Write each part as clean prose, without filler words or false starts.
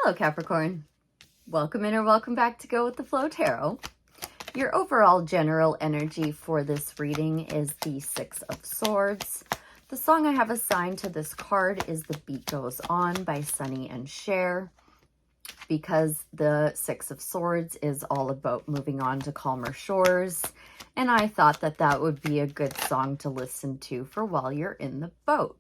Hello, Capricorn. Welcome in or welcome back to Go with the Flow Tarot. Your overall general energy for this reading is the Six of Swords. The song I have assigned to this card is The Beat Goes On by Sonny and Cher, because the Six of Swords is all about moving on to calmer shores, and I thought that that would be a good song to listen to for while you're in the boat.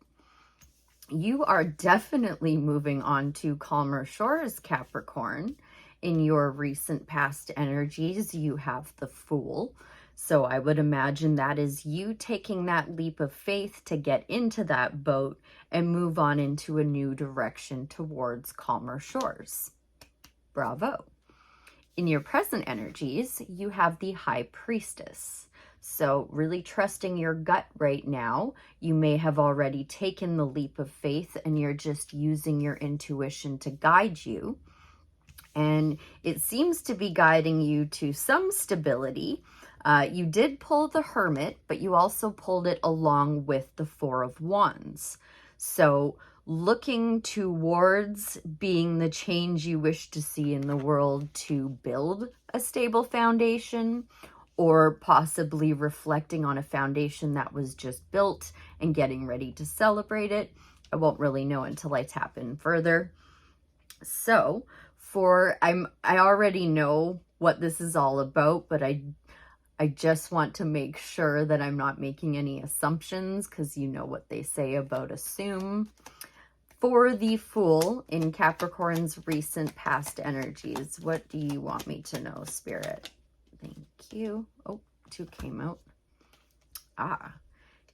You are definitely moving on to calmer shores, Capricorn. In your recent past energies, you have the Fool. So I would imagine that is you taking that leap of faith to get into that boat and move on into a new direction towards calmer shores. Bravo. In your present energies, you have the High Priestess. So really trusting your gut right now. You may have already taken the leap of faith and you're just using your intuition to guide you. And it seems to be guiding you to some stability. You did pull the Hermit, but you also pulled it along with the Four of Wands. So looking towards being the change you wish to see in the world to build a stable foundation, or possibly reflecting on a foundation that was just built and getting ready to celebrate it. I won't really know until I tap in further. So I already know what this is all about, but I just want to make sure that I'm not making any assumptions, because you know what they say about assume. For the Fool in Capricorn's recent past energies, what do you want me to know, Spirit? Thank you. Oh, two came out.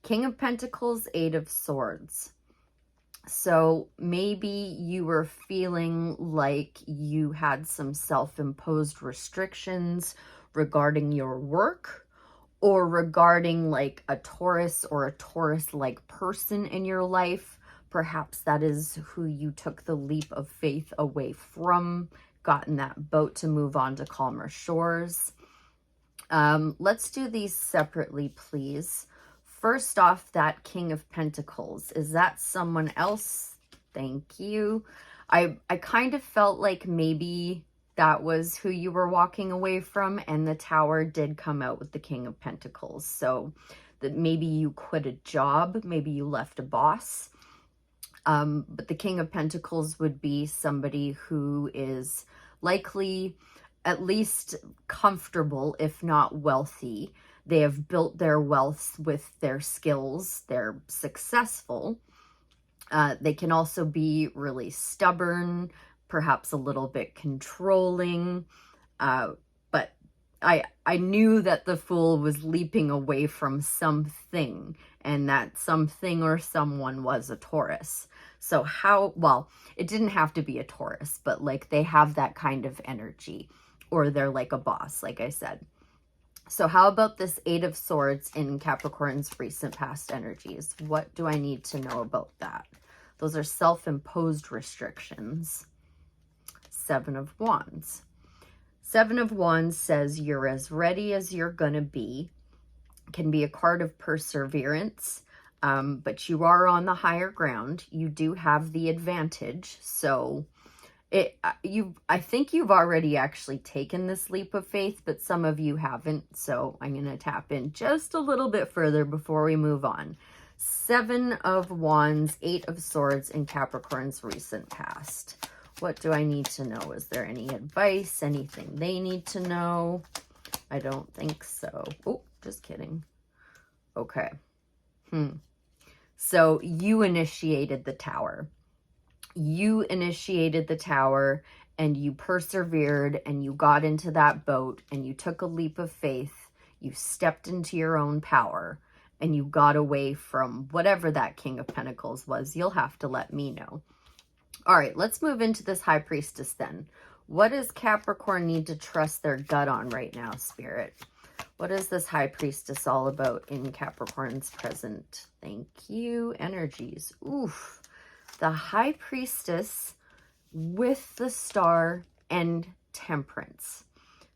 King of Pentacles, Eight of Swords. So maybe you were feeling like you had some self-imposed restrictions regarding your work, or regarding like a Taurus or a Taurus-like person in your life. Perhaps that is who you took the leap of faith away from, got in that boat to move on to calmer shores. Let's do these separately, please. First off, that King of Pentacles. Is that someone else? Thank you. I kind of felt like maybe that was who you were walking away from, and the Tower did come out with the King of Pentacles. So that maybe you quit a job, maybe you left a boss. But the King of Pentacles would be somebody who is likely at least comfortable, if not wealthy. They have built their wealth with their skills. They're successful. They can also be really stubborn, perhaps a little bit controlling. But I knew that the Fool was leaping away from something, and that something or someone was a Taurus. So well, it didn't have to be a Taurus, but like they have that kind of energy, or they're like a boss, like I said. So how about this Eight of Swords in Capricorn's recent past energies? What do I need to know about that? Those are self-imposed restrictions. Seven of Wands. Seven of Wands says you're as ready as you're gonna be. Can be a card of perseverance, but you are on the higher ground. You do have the advantage. So I think you've already actually taken this leap of faith, but some of you haven't. So I'm going to tap in just a little bit further before we move on. Seven of Wands, Eight of Swords in Capricorn's recent past. What do I need to know? Is there any advice? Anything they need to know? I don't think so. Oh, just kidding. Okay. So you initiated the Tower. You initiated the Tower, and you persevered, and you got into that boat, and you took a leap of faith. You stepped into your own power, and you got away from whatever that King of Pentacles was. You'll have to let me know. All right, let's move into this High Priestess then. What does Capricorn need to trust their gut on right now, Spirit? What is this High Priestess all about in Capricorn's present? Thank you. Energies. Oof. The High Priestess with the Star and Temperance.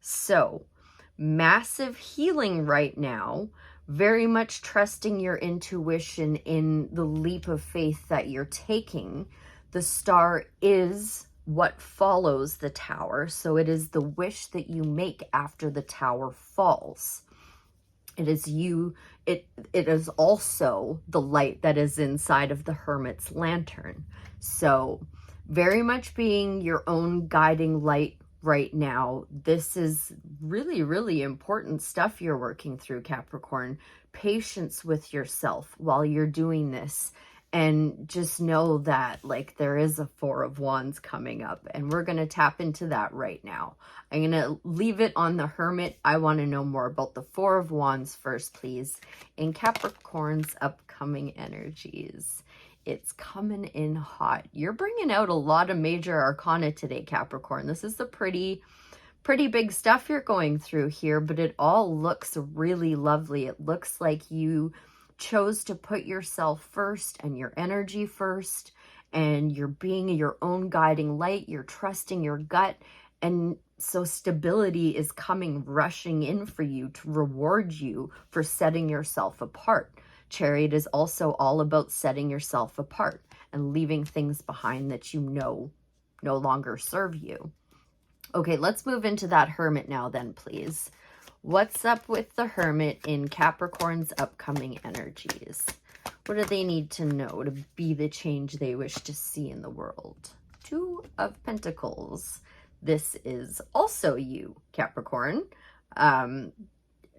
So, massive healing right now. Very much trusting your intuition in the leap of faith that you're taking. The Star is what follows the tower. So it is the wish that you make after the tower falls. It is you, it is also the light that is inside of the hermit's lantern. So very much being your own guiding light right now. This is really, really important stuff you're working through, Capricorn. Patience with yourself while you're doing this. And just know that, like, there is a Four of Wands coming up, and we're going to tap into that right now. I'm going to leave it on the Hermit. I want to know more about the Four of Wands first, please, in Capricorn's upcoming energies. It's coming in hot. You're bringing out a lot of major arcana today, Capricorn. This is a pretty big stuff you're going through here, but it all looks really lovely. It looks like you chose to put yourself first and your energy first, and you're being your own guiding light. You're trusting your gut, and so stability is coming rushing in for you to reward you for setting yourself apart. Chariot is also all about setting yourself apart and leaving things behind that you know no longer serve you. Okay, let's move into that Hermit now then, please. What's up with the Hermit in Capricorn's upcoming energies? What do they need to know to be the change they wish to see in the world? Two of Pentacles. This is also you, Capricorn.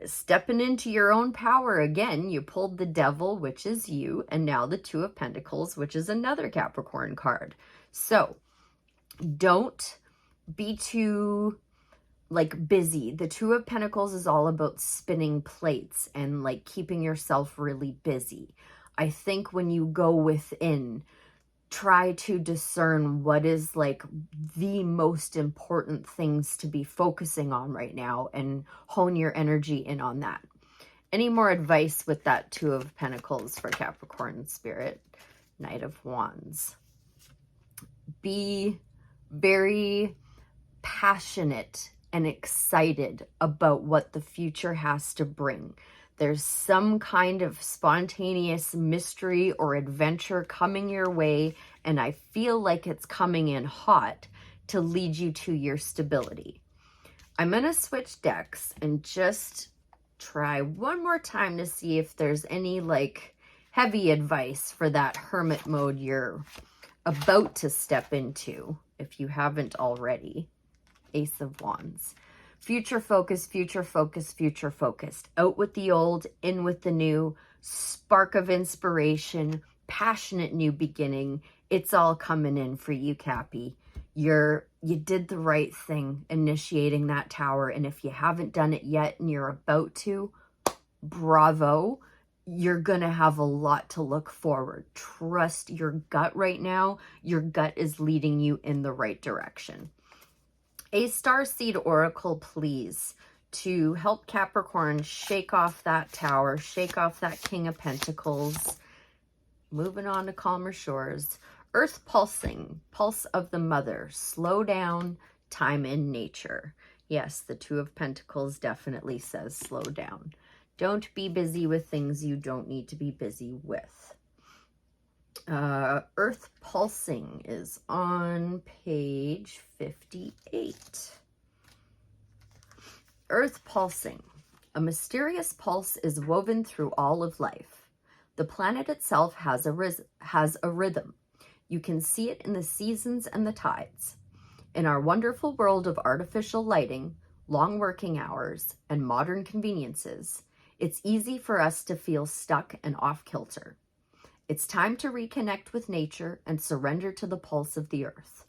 Stepping into your own power again. You pulled the Devil, which is you, and now the Two of Pentacles, which is another Capricorn card. So don't be too busy. The Two of Pentacles is all about spinning plates and like keeping yourself really busy. I think when you go within, try to discern what is like the most important things to be focusing on right now and hone your energy in on that. Any more advice with that Two of Pentacles for Capricorn spirit? Knight of Wands. Be very passionate and excited about what the future has to bring. There's some kind of spontaneous mystery or adventure coming your way, and I feel like it's coming in hot to lead you to your stability. I'm going to switch decks and just try one more time to see if there's any like heavy advice for that Hermit mode you're about to step into, if you haven't already. Ace of Wands. Future focus, future focus, future focused. Out with the old, in with the new. Spark of inspiration, passionate new beginning. It's all coming in for you, Cappy. You did the right thing initiating that tower, and if you haven't done it yet and you're about to, bravo. You're gonna have a lot to look forward. Trust your gut right now. Your gut is leading you in the right direction. A Starseed Oracle, please, to help Capricorn shake off that tower, shake off that King of Pentacles. Moving on to calmer shores. Earth pulsing, pulse of the mother, slow down, time in nature. Yes, the Two of Pentacles definitely says slow down. Don't be busy with things you don't need to be busy with. Earth pulsing is on page 58. Earth pulsing. A mysterious pulse is woven through all of life. The planet itself has a rhythm. You can see it in the seasons and the tides. In our wonderful world of artificial lighting, long working hours, and modern conveniences, it's easy for us to feel stuck and off kilter. It's time to reconnect with nature and surrender to the pulse of the earth.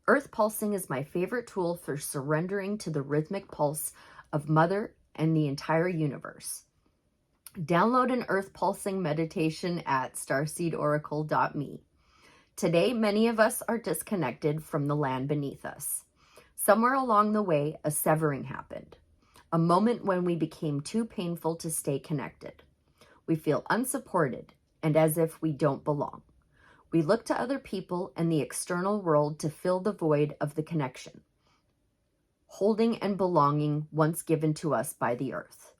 Earth pulsing is my favorite tool for surrendering to the rhythmic pulse of Mother and the entire universe. Download an earth pulsing meditation at starseedoracle.me. Today, many of us are disconnected from the land beneath us. Somewhere along the way, a severing happened, a moment when we became too painful to stay connected. We feel unsupported and as if we don't belong. We look to other people and the external world to fill the void of the connection, holding and belonging once given to us by the earth.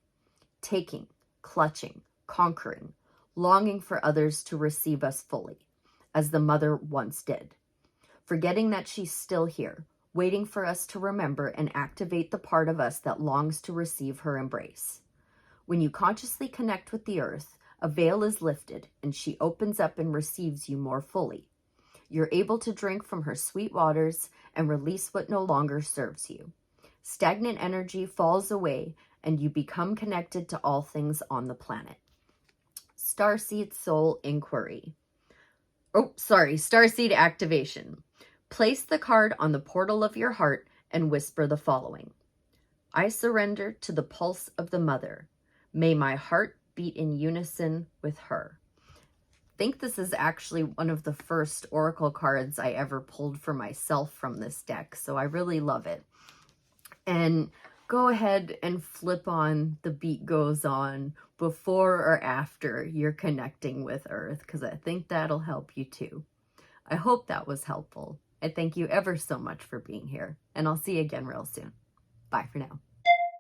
Taking, clutching, conquering, longing for others to receive us fully, as the mother once did. forgetting that she's still here, waiting for us to remember and activate the part of us that longs to receive her embrace. When you consciously connect with the earth, a veil is lifted and she opens up and receives you more fully. You're able to drink from her sweet waters and release what no longer serves you. Stagnant energy falls away and you become connected to all things on the planet. Starseed Soul Inquiry. Starseed Activation. Place the card on the portal of your heart and whisper the following. I surrender to the pulse of the mother. May my heart beat in unison with her. I think this is actually one of the first oracle cards I ever pulled for myself from this deck, so I really love it. And go ahead and flip on The Beat Goes On before or after you're connecting with Earth, because I think that'll help you too. I hope that was helpful. I thank you ever so much for being here, and I'll see you again real soon. Bye for now.